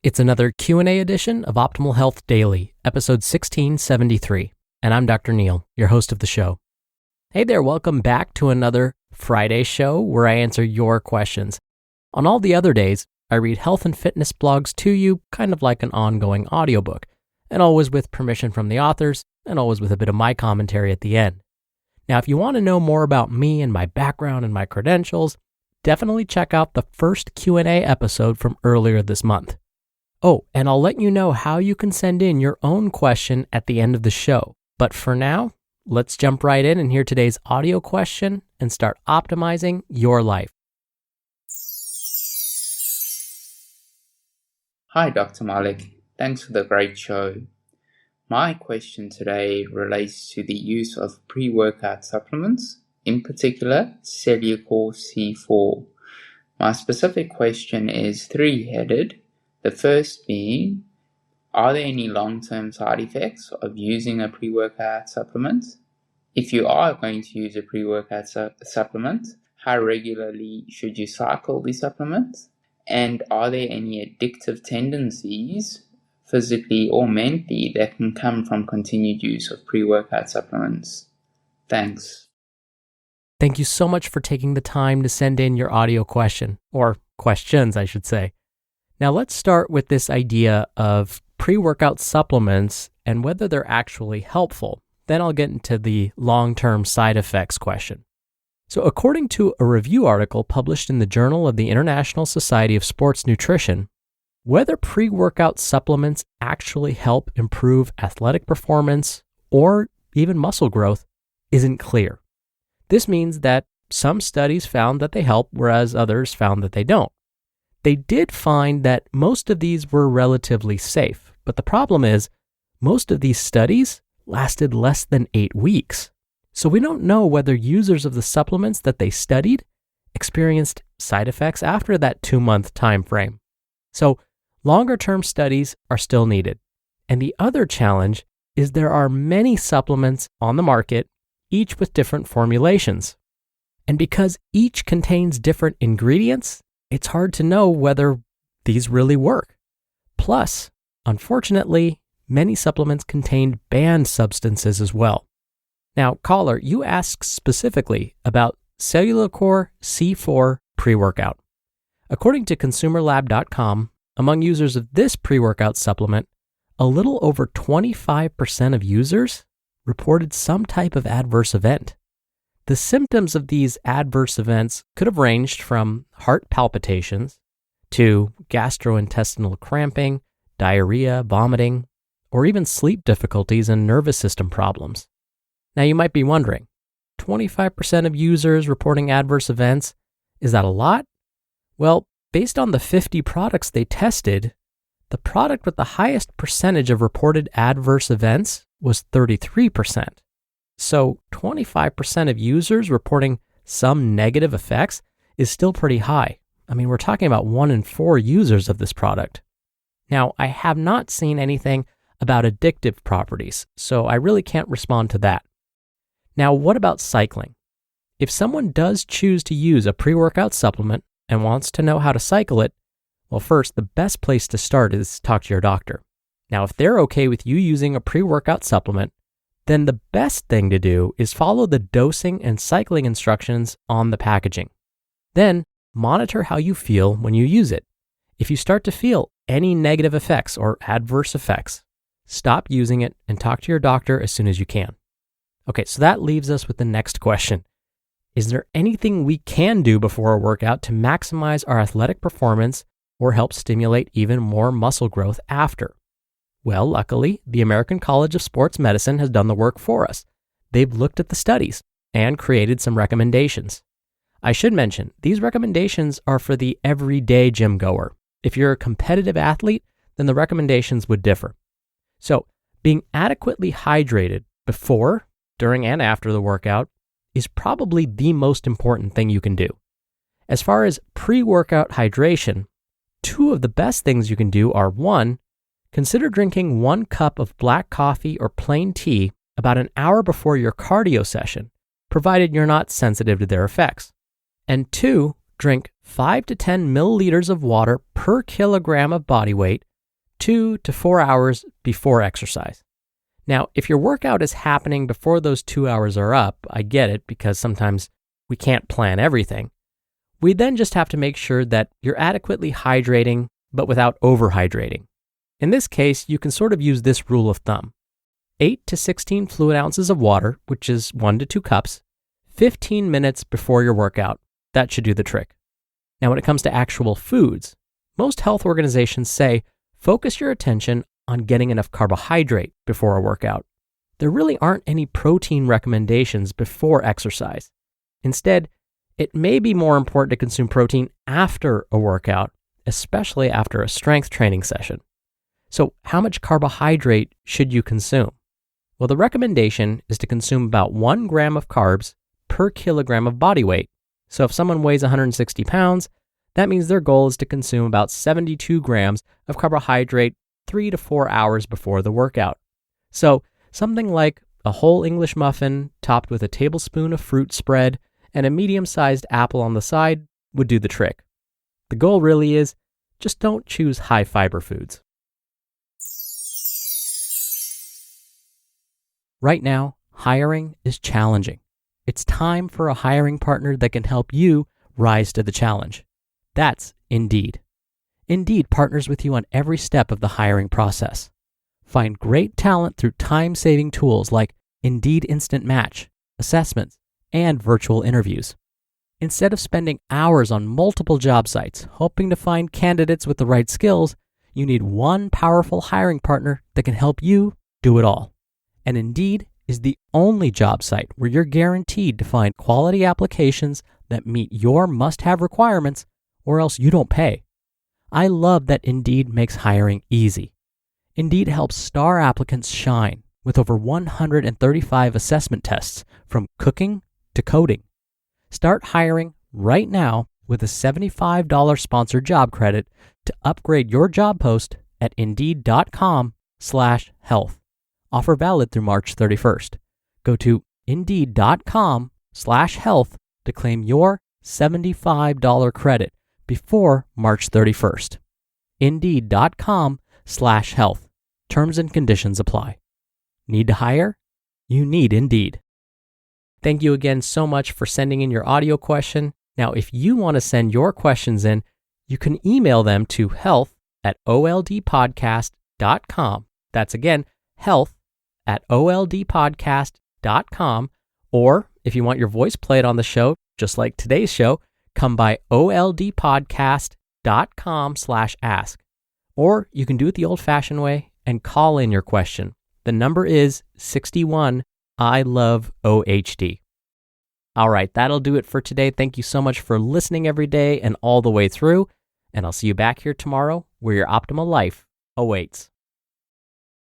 It's another Q&A edition of Optimal Health Daily, episode 1673, and I'm Dr. Neil, your host of the show. Hey there, welcome back to another Friday show where I answer your questions. On all the other days, I read health and fitness blogs to you, kind of like an ongoing audiobook, and always with permission from the authors, and always with a bit of my commentary at the end. Now, if you want to know more about me and my background and my credentials, definitely check out the first Q&A episode from earlier this month. Oh, and I'll let you know how you can send in your own question at the end of the show. But for now, let's jump right in and hear today's audio question and start optimizing your life. Hi, Dr. Malik. Thanks for the great show. My question today relates to the use of pre-workout supplements, in particular, Cellucor C4. My specific question is three-headed. The first being, are there any long-term side effects of using a pre-workout supplement? If you are going to use a pre-workout supplement, how regularly should you cycle the supplement? And are there any addictive tendencies, physically or mentally, that can come from continued use of pre-workout supplements? Thanks. Thank you so much for taking the time to send in your audio question, or questions, I should say. Now let's start with this idea of pre-workout supplements and whether they're actually helpful. Then I'll get into the long-term side effects question. So according to a review article published in the Journal of the International Society of Sports Nutrition, whether pre-workout supplements actually help improve athletic performance or even muscle growth isn't clear. This means that some studies found that they help, whereas others found that they don't. They did find that most of these were relatively safe, but the problem is most of these studies lasted less than 8 weeks. So we don't know whether users of the supplements that they studied experienced side effects after that 2-month time frame. So longer-term studies are still needed. And the other challenge is there are many supplements on the market, each with different formulations. And because each contains different ingredients, it's hard to know whether these really work. Plus, unfortunately, many supplements contain banned substances as well. Now, caller, you asked specifically about Cellucor C4 pre-workout. According to consumerlab.com, among users of this pre-workout supplement, a little over 25% of users reported some type of adverse event. The symptoms of these adverse events could have ranged from heart palpitations to gastrointestinal cramping, diarrhea, vomiting, or even sleep difficulties and nervous system problems. Now you might be wondering, 25% of users reporting adverse events, is that a lot? Well, based on the 50 products they tested, the product with the highest percentage of reported adverse events was 33%. So 25% of users reporting some negative effects is still pretty high. I mean, we're talking about 1 in 4 users of this product. Now, I have not seen anything about addictive properties, so I really can't respond to that. Now, what about cycling? If someone does choose to use a pre-workout supplement and wants to know how to cycle it, well, first, the best place to start is talk to your doctor. Now, if they're okay with you using a pre-workout supplement, then the best thing to do is follow the dosing and cycling instructions on the packaging. Then, monitor how you feel when you use it. If you start to feel any negative effects or adverse effects, stop using it and talk to your doctor as soon as you can. Okay, so that leaves us with the next question. Is there anything we can do before a workout to maximize our athletic performance or help stimulate even more muscle growth after? Well, luckily, the American College of Sports Medicine has done the work for us. They've looked at the studies and created some recommendations. I should mention, these recommendations are for the everyday gym goer. If you're a competitive athlete, then the recommendations would differ. So, being adequately hydrated before, during, and after the workout is probably the most important thing you can do. As far as pre-workout hydration, 2 of the best things you can do are 1, consider drinking 1 cup of black coffee or plain tea about an hour before your cardio session, provided you're not sensitive to their effects. And 2, drink 5 to 10 milliliters of water per kilogram of body weight 2 to 4 hours before exercise. Now, if your workout is happening before those 2 hours are up, I get it because sometimes we can't plan everything. We then just have to make sure that you're adequately hydrating, but without overhydrating. In this case, you can sort of use this rule of thumb. 8 to 16 fluid ounces of water, which is 1 to 2 cups, 15 minutes before your workout. That should do the trick. Now, when it comes to actual foods, most health organizations say focus your attention on getting enough carbohydrate before a workout. There really aren't any protein recommendations before exercise. Instead, it may be more important to consume protein after a workout, especially after a strength training session. So, how much carbohydrate should you consume? Well, the recommendation is to consume about 1 gram of carbs per kilogram of body weight. So if someone weighs 160 pounds, that means their goal is to consume about 72 grams of carbohydrate 3 to 4 hours before the workout. So something like a whole English muffin topped with a tablespoon of fruit spread and a medium-sized apple on the side would do the trick. The goal really is just don't choose high-fiber foods. Right now, hiring is challenging. It's time for a hiring partner that can help you rise to the challenge. That's Indeed. Indeed partners with you on every step of the hiring process. Find great talent through time-saving tools like Indeed Instant Match, assessments, and virtual interviews. Instead of spending hours on multiple job sites hoping to find candidates with the right skills, you need one powerful hiring partner that can help you do it all. And Indeed is the only job site where you're guaranteed to find quality applications that meet your must-have requirements, or else you don't pay. I love that Indeed makes hiring easy. Indeed helps star applicants shine with over 135 assessment tests from cooking to coding. Start hiring right now with a $75 sponsored job credit to upgrade your job post at Indeed.com/health. Offer valid through March 31st. Go to Indeed.com/health to claim your $75 credit before March 31st. Indeed.com/health. Terms and conditions apply. Need to hire? You need Indeed. Thank you again so much for sending in your audio question. Now, if you want to send your questions in, you can email them to health@oldpodcast.com. That's again, health@oldpodcast.com. Or if you want your voice played on the show, just like today's show, come by oldpodcast.com/ask. Or you can do it the old-fashioned way and call in your question. The number is 61 I love OHD. All right, that'll do it for today. Thank you so much for listening every day and all the way through. And I'll see you back here tomorrow where your optimal life awaits.